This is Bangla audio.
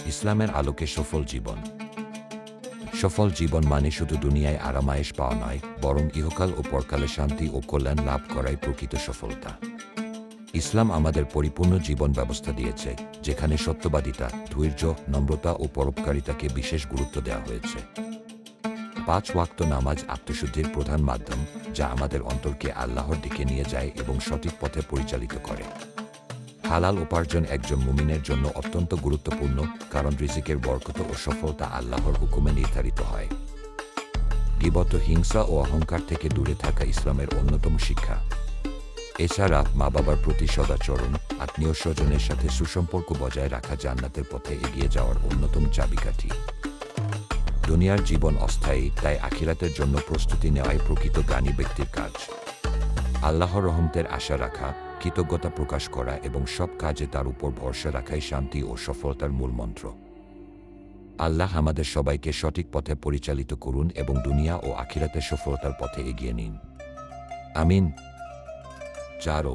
ইসলামের আলোকে সফল জীবন। সফল জীবন মানে শুধু দুনিয়ায় আরামায়েশ পাওয়া নয়, বরং ইহকাল ও পরকালে শান্তি ও কল্যাণ লাভ করাই প্রকৃত সফলতা। ইসলাম আমাদের পরিপূর্ণ জীবন ব্যবস্থা দিয়েছে, যেখানে সত্যবাদিতা, ধৈর্য, নম্রতা ও পরোপকারিতাকে বিশেষ গুরুত্ব দেওয়া হয়েছে। ৫ ওয়াক্ত নামাজ আত্মশুদ্ধির প্রধান মাধ্যম, যা আমাদের অন্তরকে আল্লাহর দিকে নিয়ে যায় এবং সঠিক পথে পরিচালিত করে। হালাল উপার্জন একজন মুমিনের জন্য অত্যন্ত গুরুত্বপূর্ণ, কারণ রিজিকের বরকত ও সফলতা আল্লাহর হুকুমে নির্ধারিত হয়। গীবত, হিংসা ও অহংকার থেকে দূরে থাকা ইসলামের অন্যতম শিক্ষা। এছাড়া মা বাবার প্রতি সদাচরণ, আত্মীয় স্বজনের সাথে সুসম্পর্ক বজায় রাখা জান্নাতের পথে এগিয়ে যাওয়ার অন্যতম চাবিকাঠি। দুনিয়ার জীবন অস্থায়ী, তাই আখিরাতের জন্য প্রস্তুতি নেওয়াই প্রকৃত জ্ঞানী ব্যক্তির কাজ। আল্লাহর রহমতের আশা রাখা, কৃতজ্ঞতা প্রকাশ করা এবং সব কাজে তার উপর ভরসা রাখাই শান্তি ও সফলতার মূল মন্ত্র। আল্লাহ আমাদের সবাইকে সঠিক পথে পরিচালিত করুন এবং দুনিয়া ও আখিরাতের সফলতার পথে এগিয়ে নিন। আমিন। ৪